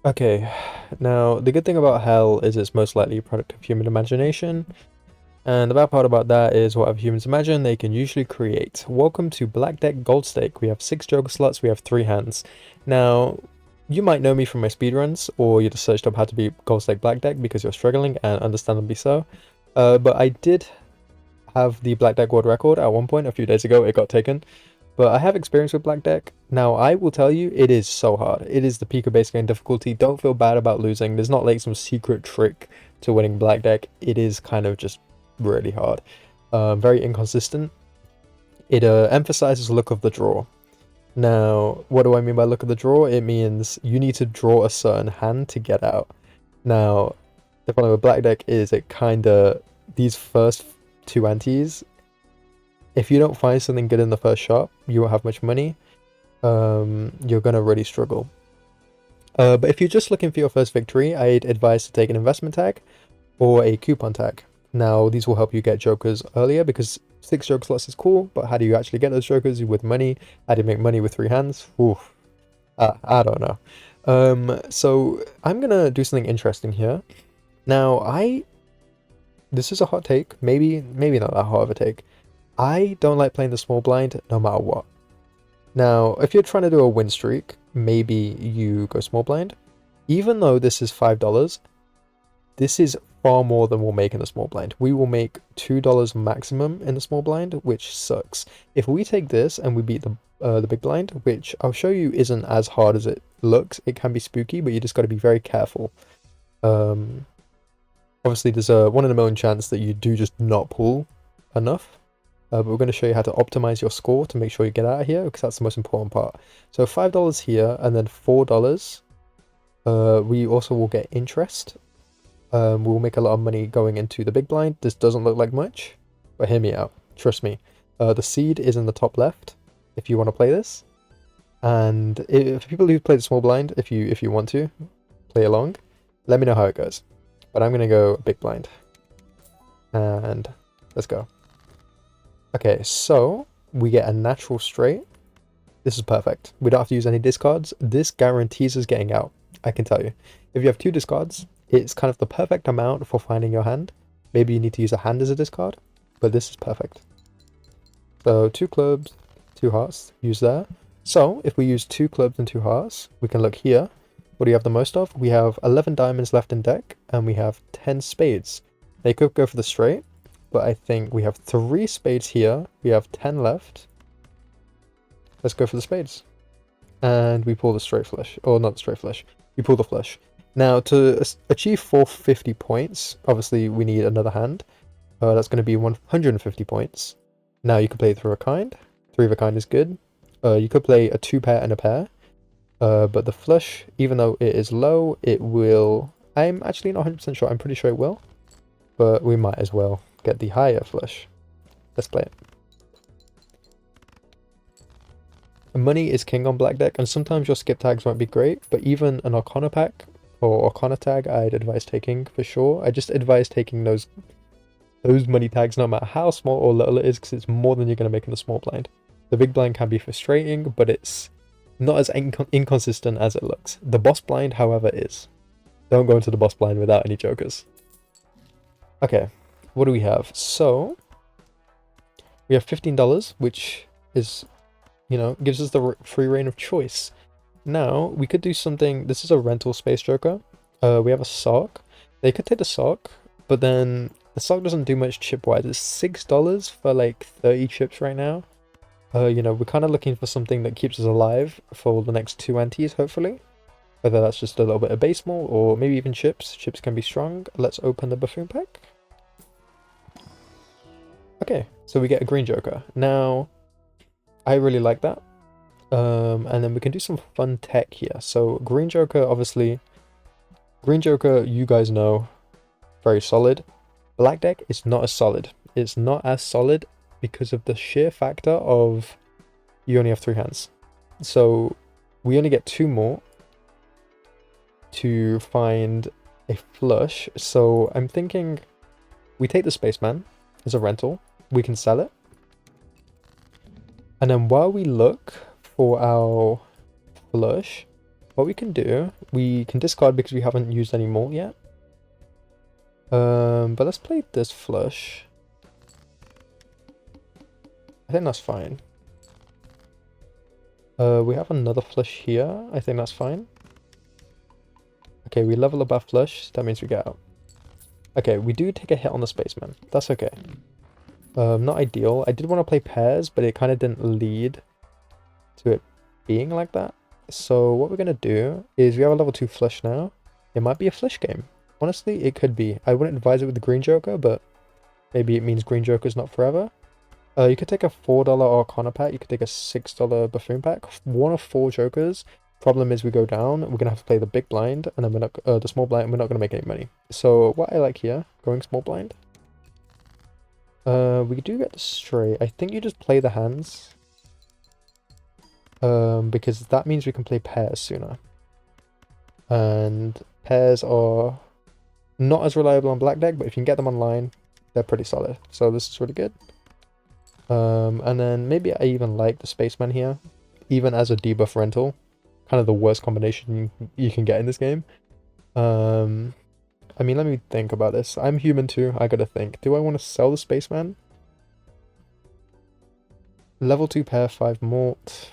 Okay, now the good thing about hell is it's most likely a product of human imagination, and the bad part about that is whatever humans imagine, they can usually create. Welcome to Black Deck Gold Stake. We have 6 Joker slots, we have 3 hands. Now, you might know me from my speedruns, or you just searched up how to be Gold Stake Black Deck because you're struggling, and understandably so. But I did have the Black Deck world record at one point a few days ago. It got taken. But I have experience with Black Deck. Now, I will tell you, it is so hard. It is the peak of base game difficulty. Don't feel bad about losing. There's not like some secret trick to winning Black Deck. It is kind of just really hard. Very inconsistent. It emphasizes look of the draw. Now, what do I mean by look of the draw? It means you need to draw a certain hand to get out. Now, the problem with Black Deck is it kind of, these first two antes, if you don't find something good in the first shot, you won't have much money. You're gonna really struggle. But if you're just looking for your first victory, I'd advise to take an investment tag or a coupon tag. Now, these will help you get jokers earlier because 6 joker slots is cool, but how do you actually get those jokers with money? How do you make money with 3 hands? Oof, I don't know. So I'm gonna do something interesting here. Now, this is a hot take, maybe not that hot of a take. I don't like playing the small blind no matter what. Now, if you're trying to do a win streak, maybe you go small blind. Even though this is $5, this is far more than we'll make in the small blind. We will make $2 maximum in the small blind, which sucks. If we take this and we beat the big blind, which I'll show you isn't as hard as it looks, it can be spooky, but you just got to be very careful. Obviously, there's a 1 in a million chance that you do just not pull enough. But we're going to show you how to optimize your score to make sure you get out of here, because that's the most important part. So $5 here, and then $4. We also will get interest. We will make a lot of money going into the big blind. This doesn't look like much, but hear me out. Trust me. The seed is in the top left if you want to play this. And if people who play the small blind, if you want to play along, let me know how it goes. But I'm going to go big blind. And let's go. Okay, so we get a natural straight. This is perfect. We don't have to use any discards. This guarantees us getting out, I can tell you. If you have 2 discards, it's kind of the perfect amount for finding your hand. Maybe you need to use a hand as a discard, but this is perfect. So 2 clubs, 2 hearts, use there. So if we use 2 clubs and 2 hearts, we can look here. What do you have the most of? We have 11 diamonds left in deck, and we have 10 spades. They could go for the straight, but I think we have 3 spades here. We have 10 left. Let's go for the spades. And we pull the straight flush. Or not the straight flush. We pull the flush. Now, to achieve 450 points, obviously we need another hand. That's going to be 150 points. Now, you could play 3 of a kind. 3 of a kind is good. You could play a 2 pair and a pair. But the flush, even though it is low, it will... I'm actually not 100% sure. I'm pretty sure it will. But we might as well get the higher flush. Let's play it. Money is king on Black Deck, and sometimes your skip tags won't be great, but even an Arcana pack or Arcana tag I'd advise taking for sure. I just advise taking those money tags no matter how small or little it is, because it's more than you're going to make in the small blind. The big blind can be frustrating, but it's not as inconsistent as it looks. The boss blind, however, is. Don't go into the boss blind without any jokers. Okay, what do we have? So, we have $15, which is, gives us the free reign of choice. Now, we could do something. This is a rental space joker. We have a sock. They could take the sock, but then the sock doesn't do much chip-wise. It's $6 for like 30 chips right now. We're kind of looking for something that keeps us alive for the next 2 antes, hopefully. Whether that's just a little bit of base maul or maybe even chips. Chips can be strong. Let's open the buffoon pack. Okay, so we get a green joker. Now, I really like that. And then we can do some fun tech here. So green joker, obviously. Green joker, you guys know, very solid. Black deck is not as solid. It's not as solid because of the sheer factor of you only have 3 hands. So we only get 2 more to find a flush. So I'm thinking we take the spaceman as a rental. We can sell it. And then while we look for our flush, what we can do, we can discard because we haven't used any more yet. But let's play this flush. I think that's fine. We have another flush here. I think that's fine. Okay, we level above flush. That means we get out. Okay, we do take a hit on the spaceman. That's okay. Not ideal. I did want to play pairs, but it kind of didn't lead to it being like that. So what we're going to do is we have a level 2 flush now. It might be a flush game. Honestly, it could be. I wouldn't advise it with the green joker, but maybe it means green joker's not forever. You could take a $4 Arcana pack. You could take a $6 Buffoon pack. One of 4 jokers. Problem is we go down. We're gonna have to play the big blind, and then we're not the small blind. And we're not gonna make any money. So what I like here, going small blind. We do get the straight. I think you just play the hands. Because that means we can play pairs sooner. And pairs are not as reliable on black deck, but if you can get them online, they're pretty solid. So this is really good. And then maybe I even like the spaceman here, even as a debuff rental. Kind of the worst combination you can get in this game. I mean, let me think about this. I'm human too. I gotta think. Do I want to sell the spaceman? Level 2 pair, 5 mort.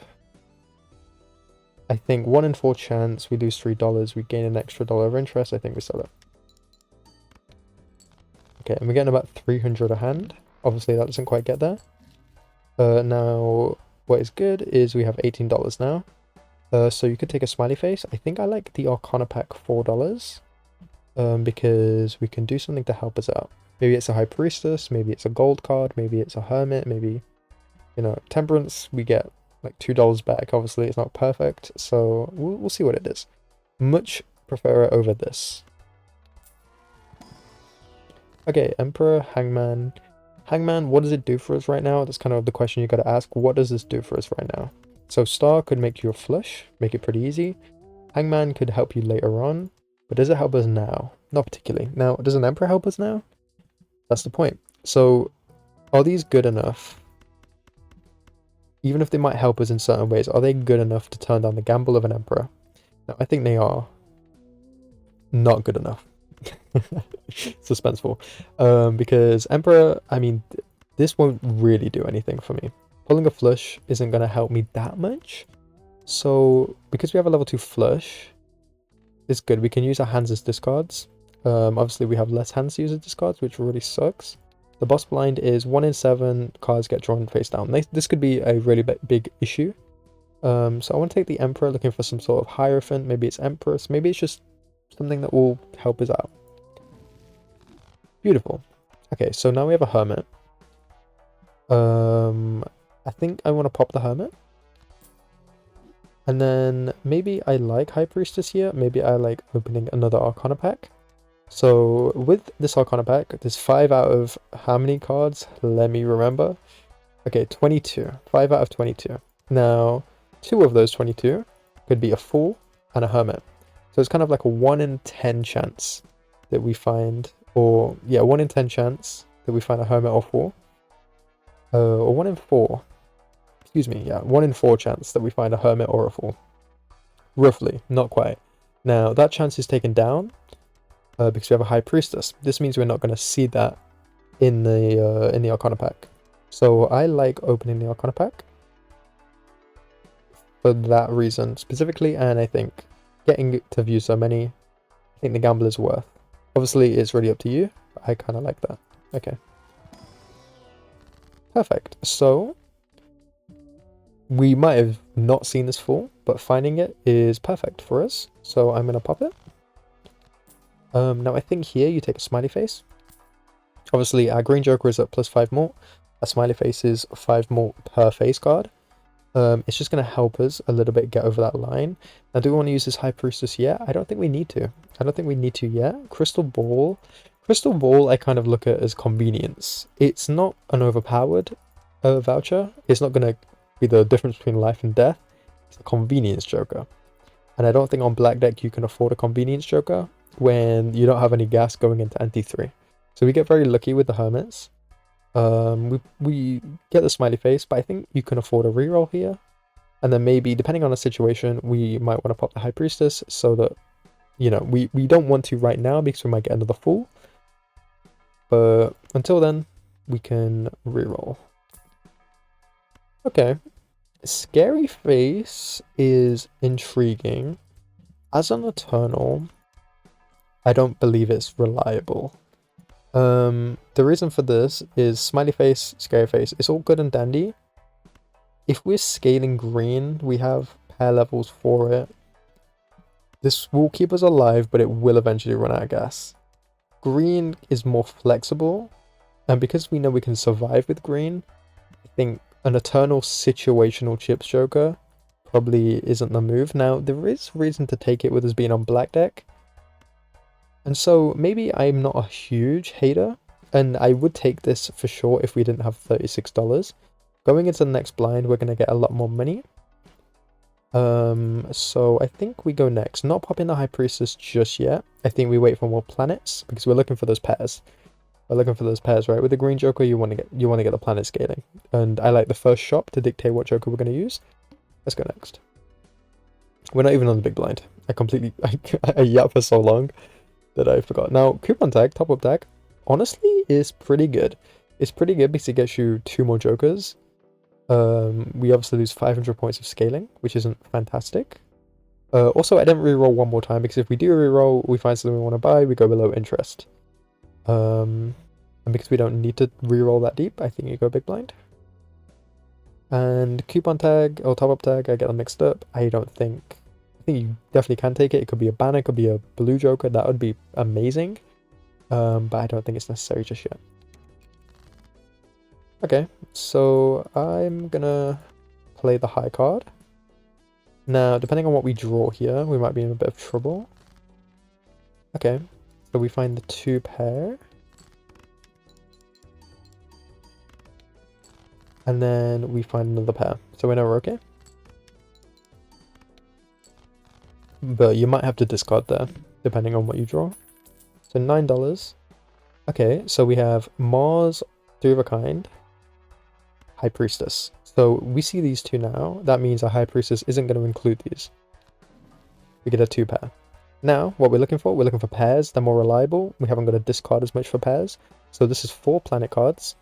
I think 1 in 4 chance. We lose $3. We gain an extra $1 of interest. I think we sell it. Okay, and we're getting about 300 a hand. Obviously, that doesn't quite get there. Now, what is good is we have $18 now. So you could take a smiley face. I think I like the Arcana pack $4. Because we can do something to help us out. Maybe it's a High Priestess, maybe it's a gold card, maybe it's a Hermit, maybe, you know, Temperance, we get like $2 back. Obviously, it's not perfect, so we'll see what it is. Much prefer it over this. Okay, Emperor, Hangman. Hangman, what does it do for us right now? That's kind of the question you gotta ask. What does this do for us right now? So Star could make you a flush, make it pretty easy. Hangman could help you later on. But does it help us now? Not particularly. Now, does an Emperor help us now? That's the point. So, are these good enough? Even if they might help us in certain ways, are they good enough to turn down the gamble of an Emperor? Now, I think they are not good enough. Suspenseful. Because Emperor, I mean, this won't really do anything for me. Pulling a flush isn't going to help me that much. So, because we have a level 2 flush, it's good. We can use our hands as discards. Obviously, we have less hands to use as discards, which really sucks. The boss blind is 1 in 7 cards get drawn face down. This could be a really big issue. So I want to take the Emperor, looking for some sort of Hierophant. Maybe it's Empress. Maybe it's just something that will help us out. Beautiful. Okay, so now we have a Hermit. I think I want to pop the Hermit. And then maybe I like High Priestess here. Maybe I like opening another Arcana pack. So with this Arcana pack, there's 5 out of how many cards? Let me remember. Okay, 22. 5 out of 22. Now, 2 of those 22 could be a Fool and a Hermit. So it's kind of like a 1 in 10 chance that we find, or yeah, 1 in 10 chance that we find a Hermit or Fool. Or 1 in 4. Excuse me, yeah, 1 in 4 chance that we find a Hermit or a Fool. Roughly, not quite. Now, that chance is taken down because we have a High Priestess. This means we're not going to see that in the Arcana pack. So I like opening the Arcana pack for that reason specifically, and I think getting to view so many, I think the gamble is worth. Obviously, it's really up to you, but I kind of like that. Okay. Perfect. So we might have not seen this Fool, but finding it is perfect for us. So I'm going to pop it. Now I think here you take a smiley face. Obviously our green joker is at plus 5 mort. A smiley face is 5 mort per face card. It's just going to help us a little bit get over that line. Now, do we want to use this High Priestess yet? I don't think we need to. I don't think we need to yet. Crystal Ball. Crystal Ball I kind of look at as convenience. It's not an overpowered voucher. It's not going to be the difference between life and death. It's a convenience joker. And I don't think on black deck you can afford a convenience joker when you don't have any gas going into anti-3. So we get very lucky with the Hermits. We get the smiley face, but I think you can afford a reroll here. And then maybe, depending on the situation, we might want to pop the High Priestess so that, you know, we don't want to right now because we might get another Fool. But until then, we can reroll. Okay. Scary Face is intriguing. As an Eternal, I don't believe it's reliable. The reason for this is Smiley Face, Scary Face, it's all good and dandy. If we're scaling green, we have pair levels for it. This will keep us alive, but it will eventually run out of gas. Green is more flexible, and because we know we can survive with green, I think an Eternal situational chips joker probably isn't the move. Now, there is reason to take it with us being on black deck. And so maybe I'm not a huge hater, and I would take this for sure if we didn't have $36. Going into the next blind, we're going to get a lot more money. So I think we go next. Not popping the High Priestess just yet. I think we wait for more planets because we're looking for those pairs. We're looking for those pairs, right? With the green joker, you want to get the planet scaling. And I like the first shop to dictate what joker we're going to use. Let's go next. We're not even on the big blind. I yapped for so long that I forgot. Now, coupon tag, top up tag, honestly is pretty good. It's pretty good because it gets you 2 more jokers. We obviously lose 500 points of scaling, which isn't fantastic. Also, I didn't reroll one more time because if we do reroll, we find something we want to buy, we go below interest. And because we don't need to reroll that deep, I think you go big blind. And coupon tag or top up tag, I get them mixed up. I think you definitely can take it. It could be a banner, it could be a blue joker. That would be amazing. But I don't think it's necessary just yet. Okay, so I'm gonna play the high card. Now, depending on what we draw here, we might be in a bit of trouble. Okay, so we find the 2 pair. And then we find another pair. So we know we're okay. But you might have to discard there, depending on what you draw. So $9. Okay, so we have Mars, 3 of a kind, High Priestess. So we see these 2 now. That means our High Priestess isn't going to include these. We get a 2 pair. Now, what we're looking for pairs. They're more reliable. We haven't got to discard as much for pairs. So this is 4 planet cards.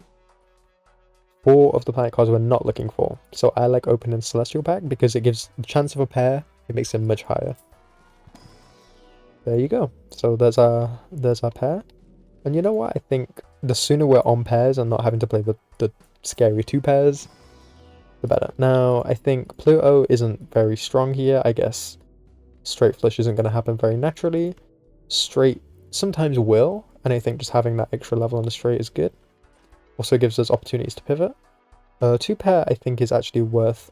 4 of the planet cards we're not looking for. So I like opening Celestial Pack because it gives the chance of a pair. It makes it much higher. There you go. So there's our pair. And you know what? I think the sooner we're on pairs and not having to play the scary 2 pairs, the better. Now, I think Pluto isn't very strong here. I guess straight flush isn't going to happen very naturally. Straight sometimes will, and I think just having that extra level on the straight is good. Also gives us opportunities to pivot. 2 pair I think is actually worth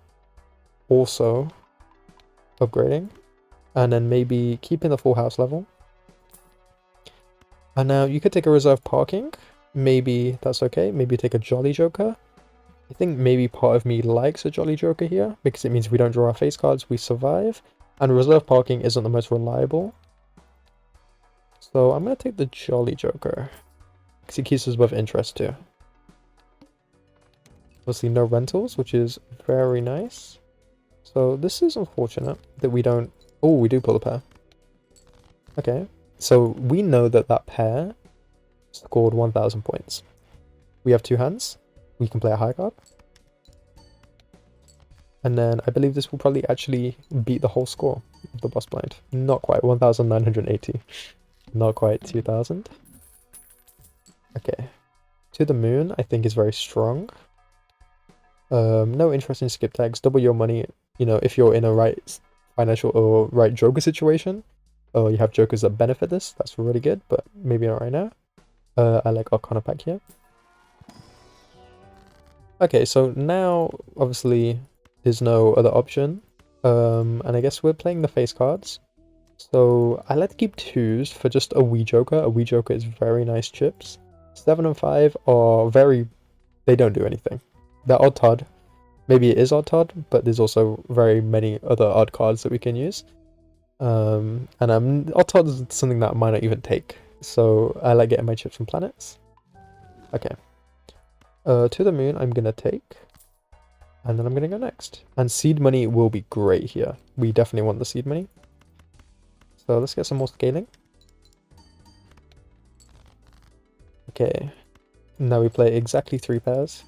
also upgrading. And then maybe keeping the full house level. And now you could take a reserve parking. Maybe that's okay. Maybe take a Jolly Joker. I think maybe part of me likes a Jolly Joker here because it means we don't draw our face cards, we survive. And reserve parking isn't the most reliable. So I'm going to take the Jolly Joker because he keeps us above interest too. Obviously no rentals, which is very nice. So this is unfortunate that we don't... Oh, we do pull a pair. Okay. So we know that that pair scored 1,000 points. We have 2 hands. We can play a high card. And then I believe this will probably actually beat the whole score of the boss blind. Not quite. 1,980. Not quite 2,000. Okay. To the Moon, I think is very strong. No interest in skip tags. Double your money, you know, if you're in a right financial or right joker situation, or you have jokers that benefit this, that's really good, but maybe not right now. I like Arcana Pack here. Okay, so now, obviously, there's no other option. And I guess we're playing the face cards. So I like to keep 2s for just a wee joker. A wee joker is very nice chips. 7 and 5 are very... They don't do anything. They're odd Todd. Maybe it is odd Todd, but there's also very many other odd cards that we can use. And odd Todd is something that I might not even take. So I like getting my chips from planets. Okay. To the Moon, I'm gonna take. And then I'm going to go next. And seed money will be great here. We definitely want the seed money. So let's get some more scaling. Okay. Now we play exactly 3 pairs.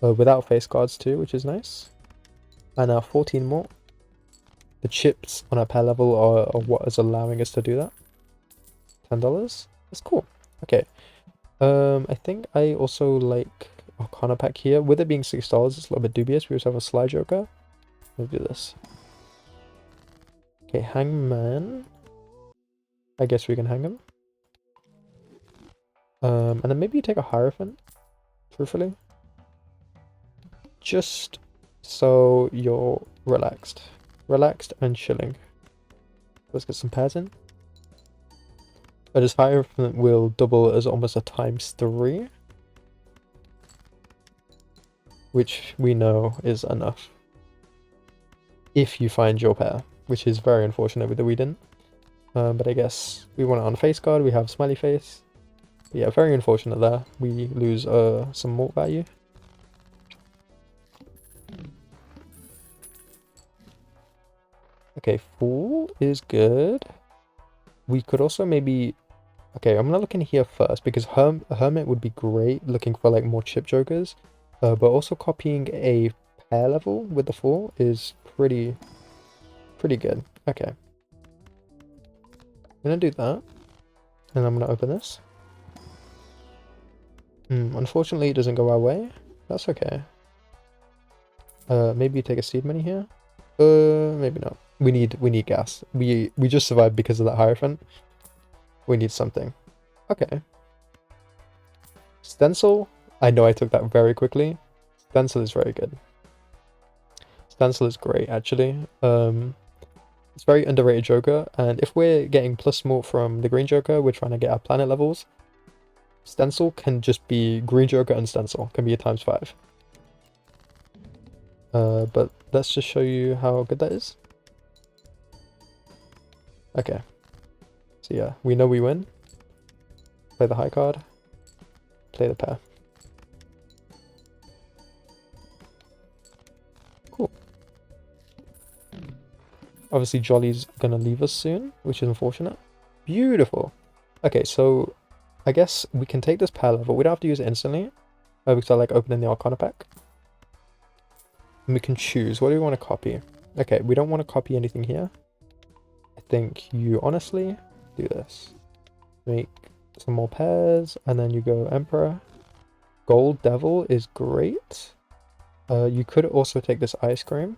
Without face cards too, which is nice. And now 14 more. The chips on our pair level are what is allowing us to do that. $10. That's cool. Okay. I think I also like Arcana pack here. With it being $6, it's a little bit dubious. We also have a Sly Joker. We'll do this. Okay, Hangman. I guess we can hang him. And then maybe you take a Hierophant, truthfully. Just so you're relaxed. Relaxed and chilling. Let's get some pairs in. But his Hierophant will double as almost a ×3. Which we know is enough. If you find your pair. Which is very unfortunate that we didn't. But I guess we want it on face card. We have Smiley Face. But yeah, very unfortunate there. We lose some malt value. Okay, Fool is good. We could also maybe... Okay, I'm gonna look in here first because Hermit would be great looking for like more chip jokers. But also copying a pair level with the Fool is pretty good. Okay. I'm gonna do that. And I'm gonna open this. Unfortunately, it doesn't go our way. That's okay. Maybe take a seed money here. Maybe not. We need gas. We just survived because of that Hierophant. We need something. Okay. Stencil. I know I took that very quickly. Stencil is very good. Stencil is great, actually. It's very underrated Joker, and if we're getting plus more from the Green Joker, we're trying to get our planet levels. Stencil can just be Green Joker and Stencil. Can be a ×5. But let's just show you how good that is. Okay. So yeah, we know we win. Play the high card. Play the pair. Cool. Obviously Jolly's gonna leave us soon, which is unfortunate. Beautiful. Okay, so I guess we can take this pair level. We don't have to use it instantly. Because I like opening the Arcana pack. And we can choose. What do we want to copy? Okay, we don't want to copy anything here. I think you honestly do this. Make some more pairs, and then you go Emperor. Gold Devil is great. You could also take this Ice Cream.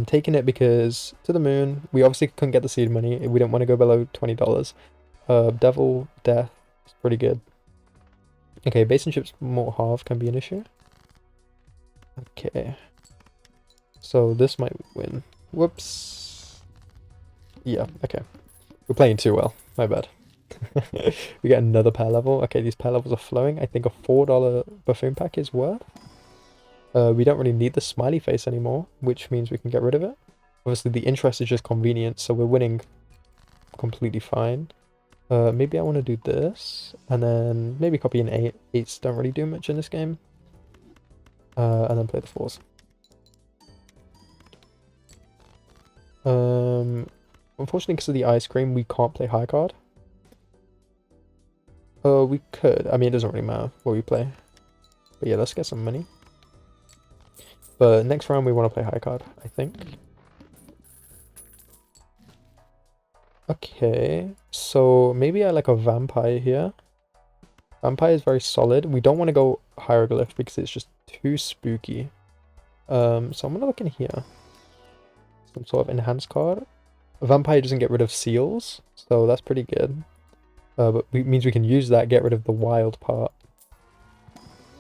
Taking it because to the moon. We obviously couldn't get the seed money. We didn't want to go below $20. Devil Death is pretty good. Okay, base and chips more half can be an issue. Okay. So this might win. Whoops. Yeah, okay. We're playing too well. My bad. We get another pair level. Okay, these pair levels are flowing. I think a $4 buffoon pack is worth. We don't really need the Smiley Face anymore, which means we can get rid of it. Obviously, the interest is just convenience, so we're winning completely fine. Maybe I want to do this, and then maybe copy an 8. 8s don't really do much in this game. And then play the 4s. Unfortunately, because of the ice cream, we can't play high card. We could. I mean, it doesn't really matter what we play. But yeah, let's get some money. But next round, we want to play high card, I think. Okay, so maybe I like a vampire here. Vampire is very solid. We don't want to go hieroglyph because it's just too spooky. So I'm gonna look in here. Some sort of enhanced card. Vampire doesn't get rid of seals, so that's pretty good. But it means we can use that, get rid of the wild part,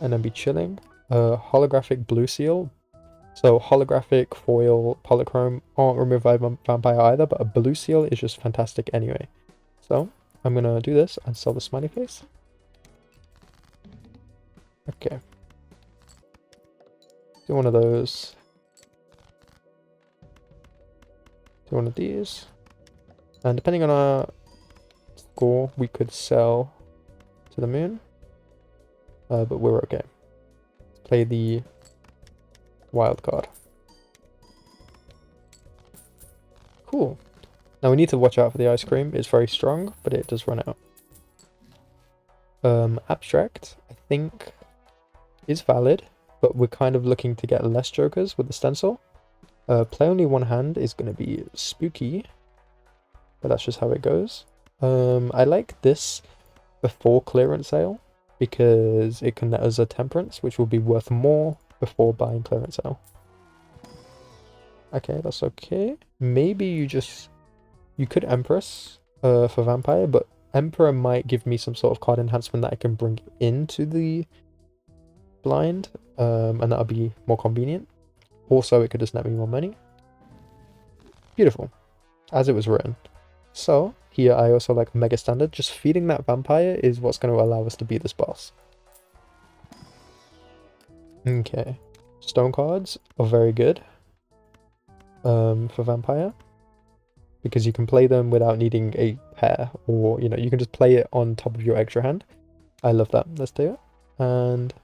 and then be chilling. Holographic blue seal. So holographic, foil, polychrome aren't removed by vampire either, but a blue seal is just fantastic anyway. So I'm gonna do this and sell the Smiley Face. Okay. Do one of those. Do one of these. And depending on our score, we could sell to the moon. But we're okay. play the wild card. Cool. Now we need to watch out for the ice cream. It's very strong, but it does run out. Abstract, I think, is valid, but we're kind of looking to get less jokers with the stencil. Play only one hand is going to be spooky, but that's just how it goes. I like this before clearance sale because it can net us a temperance, which will be worth more before buying clearance sale. Okay, that's okay. Maybe you could Empress for Vampire, but Emperor might give me some sort of card enhancement that I can bring into the blind, and that'll be more convenient. Also, it could just net me more money. Beautiful, as it was written. So here I also like Mega Standard. Just feeding that Vampire is what's going to allow us to beat this boss. Okay, stone cards are very good for Vampire, because you can play them without needing a pair, or you can just play it on top of your extra hand. I love that. Let's do it. And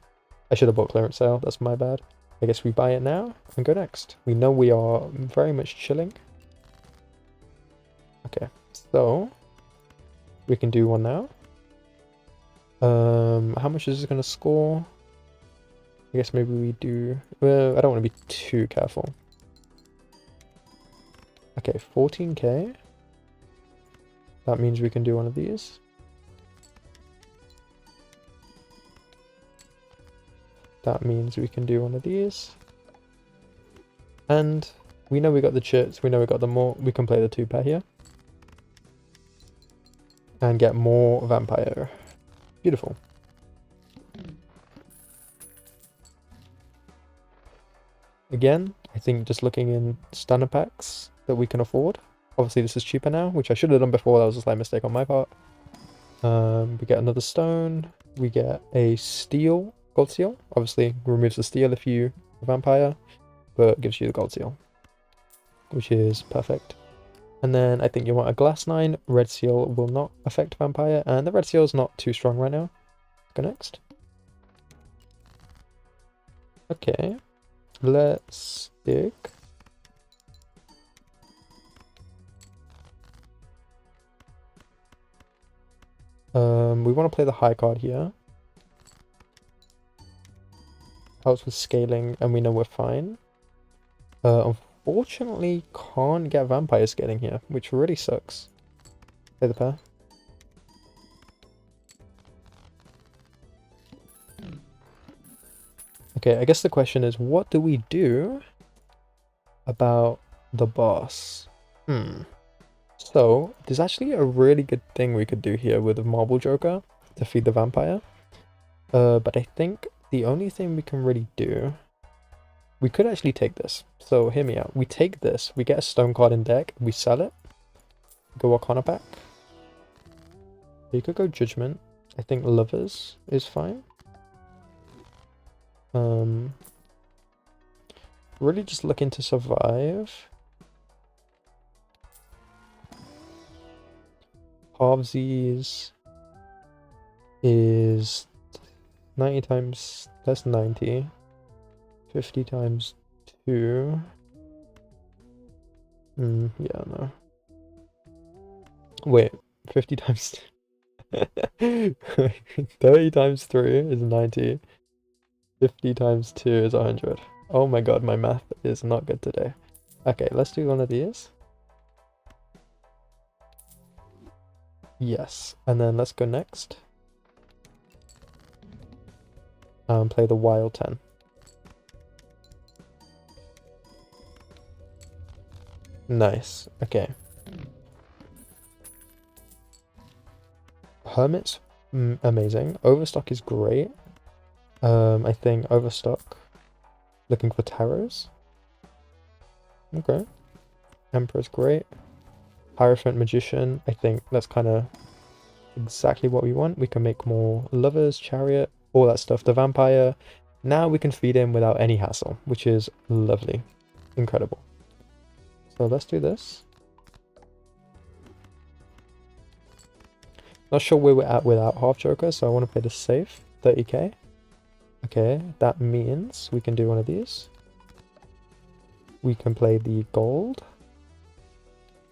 I should have bought clearance sale, that's my bad. I guess we buy it now and go next. We know we are very much chilling. Okay, so we can do one now. How much is this going to score? I guess maybe we do... Well, I don't want to be too careful. Okay, 14k. That means we can do one of these. That means we can do one of these. And we know we got the chits, we know we got the more. We can play the 2-pair here. And get more Vampire. Beautiful. Again, I think just looking in stunner packs that we can afford. Obviously this is cheaper now, which I should have done before. That was a slight mistake on my part. We get another stone. We get a steel, gold seal. Obviously removes the steel if you Vampire, but gives you the gold seal, which is perfect. And then I think you want a glass 9. Red seal will not affect Vampire, and the red seal is not too strong right now. Go next. Okay, let's dig. We want to play the high card here. Helps with scaling, and we know we're fine. Unfortunately, can't get Vampire scaling here, which really sucks. Play the pair. Okay, I guess the question is, what do we do about the boss? So, there's actually a really good thing we could do here with a Marble Joker to feed the Vampire. But I think the only thing we can really do... We could actually take this. So, hear me out. We take this, we get a stone card in deck, we sell it, go Arcana pack. You could go Judgment. I think Lovers is fine. Really just looking to survive. Halvesies is 90 times, that's 90. 50 times 2. Yeah, no. Wait, 50 times 30 times 3 is 90. 50 times 2 is 100. Oh my god, my math is not good today. Okay, let's do one of these. Yes, and then let's go next. Play the wild 10. Nice, okay. Hermit's amazing. Overstock is great. I think Overstock. Looking for Tarots. Okay. Emperor's great. Hierophant Magician. I think that's kind of exactly what we want. We can make more Lovers, Chariot, all that stuff. The Vampire. Now we can feed him without any hassle, which is lovely. Incredible. So let's do this. Not sure where we're at without half Joker, so I want to play this safe. 30k. Okay, that means we can do one of these. We can play the gold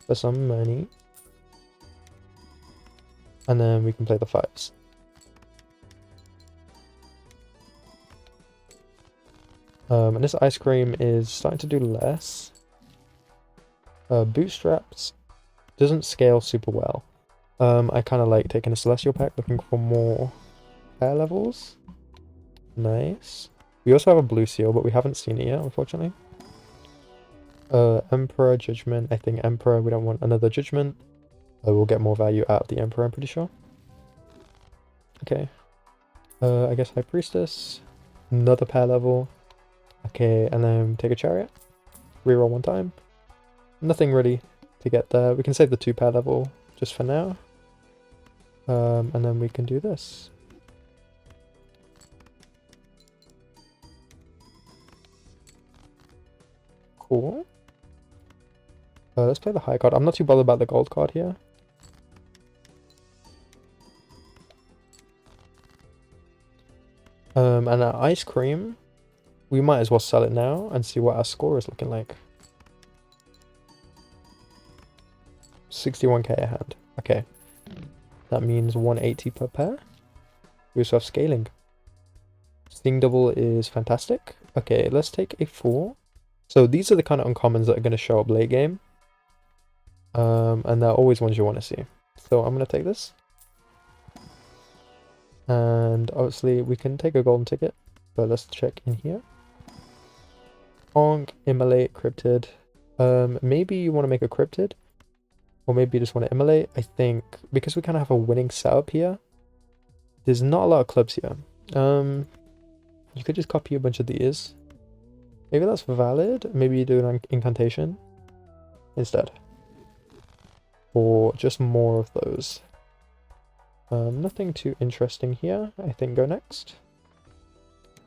for some money. And then we can play the 5s. And this ice cream is starting to do less. Bootstraps doesn't scale super well. I kind of like taking a celestial pack, looking for more air levels. Nice. We also have a blue seal, but we haven't seen it yet, unfortunately. Emperor, Judgment. I think Emperor, we don't want another Judgment. We'll get more value out of the Emperor, I'm pretty sure. Okay. I guess High Priestess. Another pair level. Okay, and then take a Chariot. Reroll one time. Nothing really to get there. We can save the 2 pair level just for now. And then we can do this. Cool. Let's play the high card. I'm not too bothered about the gold card here. And our ice cream, we might as well sell it now and see what our score is looking like. 61k a hand. Okay. That means 180 per pair. We also have scaling. Sting double is fantastic. Okay, let's take a 4. So these are the kind of uncommons that are going to show up late game. And they're always ones you want to see. So I'm going to take this. And obviously we can take a golden ticket. But let's check in here. Honk, Immolate, Cryptid. Maybe you want to make a Cryptid. Or maybe you just want to Immolate. I think because we kind of have a winning setup here. There's not a lot of clubs here. You could just copy a bunch of these. Maybe that's valid. Maybe you do an incantation instead. Or just more of those. Nothing too interesting here. I think go next.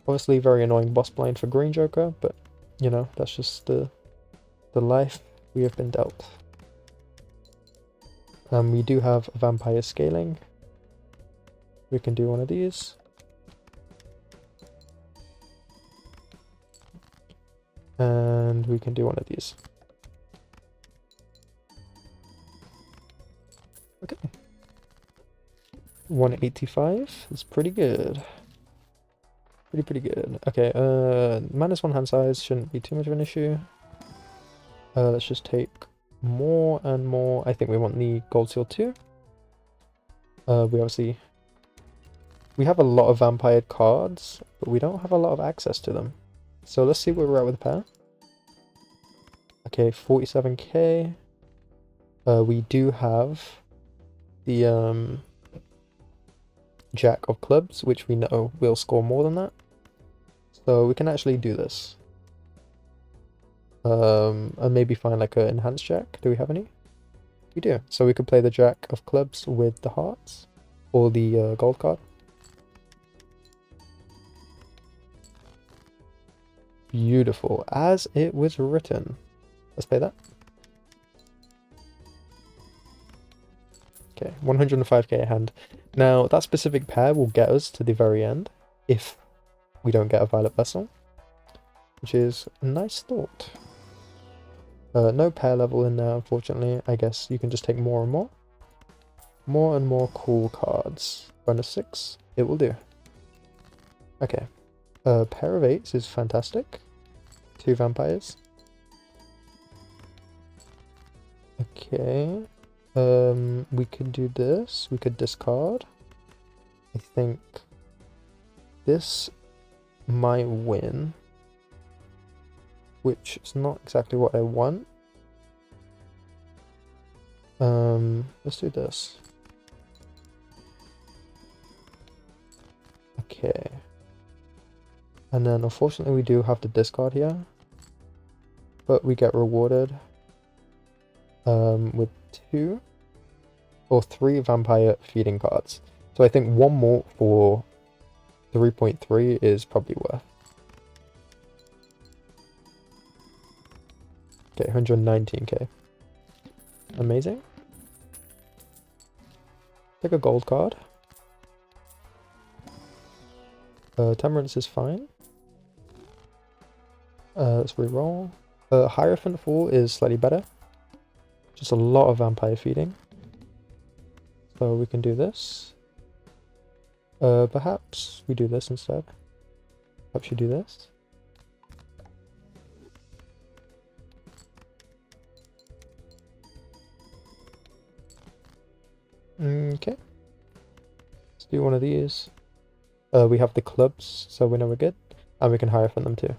Obviously very annoying boss blind for Green Joker, but you know, that's just the life we have been dealt. We do have vampire scaling. We can do one of these. And we can do one of these. Okay. 185 is pretty good. Pretty good. Okay, -1 hand size shouldn't be too much of an issue. Let's just take more and more. I think we want the gold seal too. We have a lot of vampire cards, but we don't have a lot of access to them. So let's see where we're at with a pair. Okay, 47k. We do have the Jack of Clubs, which we know will score more than that. So we can actually do this. And maybe find like an enhanced Jack. Do we have any? We do. So we could play the Jack of Clubs with the hearts. Or the gold card. Beautiful. As it was written. Let's play that. Okay, 105k a hand. Now, that specific pair will get us to the very end. If we don't get a Violet Vessel. Which is a nice thought. No pair level in there, unfortunately. I guess you can just take more and more. More and more cool cards. Bonus 6. It will do. Okay. Pair of 8s is fantastic. 2 vampires. Okay. We could do this. We could discard. I think this might win. Which is not exactly what I want. Let's do this. Okay. And then unfortunately we do have to discard here. But we get rewarded with 2 or 3 vampire feeding cards. So I think one more for 3.3 is probably worth. Okay, 119k. Amazing. Take a gold card. Temperance is fine. Let's reroll. Hierophant Fall is slightly better. Just a lot of vampire feeding. So we can do this. Perhaps we do this instead. Perhaps you do this. Okay. Let's do one of these. We have the clubs, so we know we're good. And we can hierophant them too.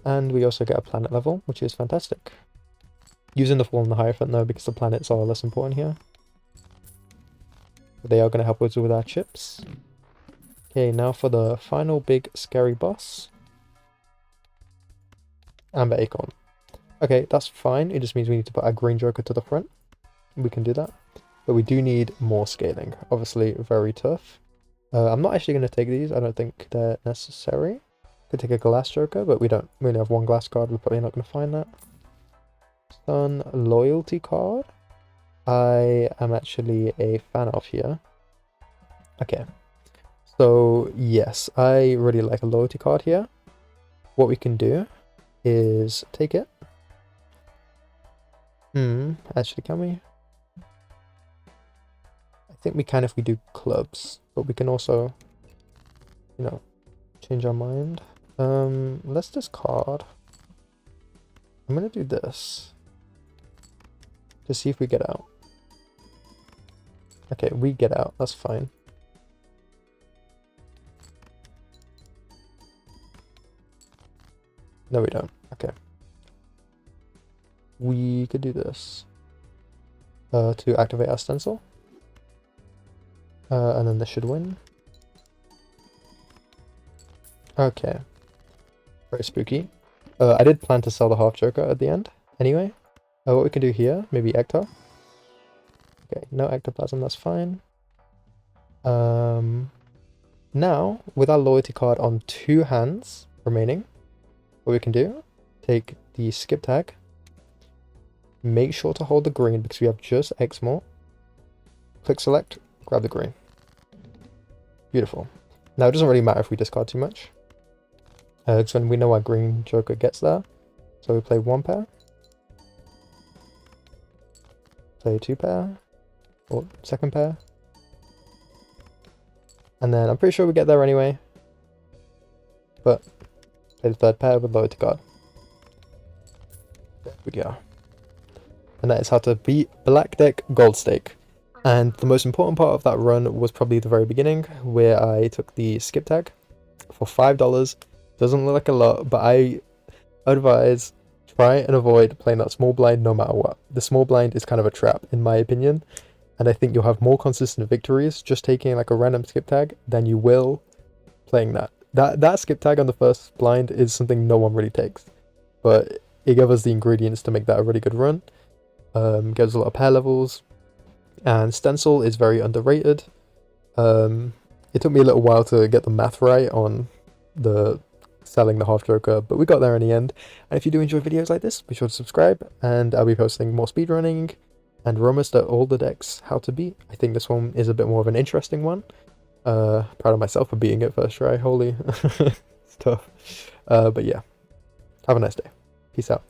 And we also get a planet level, which is fantastic. Using the Fall and the Hierophant though, because the planets are less important here. But they are going to help us with our chips. Okay, now for the final big scary boss. Amber Acorn. Okay, that's fine. It just means we need to put our green joker to the front. We can do that. But we do need more scaling. Obviously, very tough. I'm not actually going to take these. I don't think they're necessary. Could take a glass joker, but we only have one glass card. We're probably not going to find that. Sun loyalty card. I am actually a fan of here. Okay. So, yes, I really like a loyalty card here. What we can do is take it. Actually, can we? I think we can if we do clubs, but we can also, you know, change our mind. Let's discard. I'm gonna do this to see if we get out. Okay, we get out. That's fine. No, we don't. Okay. We could do this to activate our stencil. And then this should win. Okay. Very spooky. I did plan to sell the half joker at the end. Anyway, what we can do here, maybe Ectar. Okay, no ectoplasm, that's fine. Now, with our loyalty card on 2 hands remaining, what we can do, take the skip tag, make sure to hold the green because we have just X more. Click select, grab the green. Beautiful. Now it doesn't really matter if we discard too much. Because when we know our green joker gets there. So we play 1 pair. Play 2 pair. Or 2nd pair. And then I'm pretty sure we get there anyway. But play the 3rd pair with loyalty card. There we go. And that is how to beat Black Deck Gold Stake. And the most important part of that run was probably the very beginning, where I took the skip tag for $5. Doesn't look like a lot, but I advise try and avoid playing that small blind no matter what. The small blind is kind of a trap, in my opinion. And I think you'll have more consistent victories just taking like a random skip tag than you will playing that. That skip tag on the first blind is something no one really takes. But it gave us the ingredients to make that a really good run. Gives a lot of pair levels. And stencil is very underrated. It took me a little while to get the math right on the selling the half joker, but we got there in the end. And if you do enjoy videos like this, be sure to subscribe, and I'll be posting more speedrunning and rumors that all the decks how to beat. I think this one is a bit more of an interesting one. Proud of myself for beating it first try. Holy, it's tough. But yeah, have a nice day. Peace out.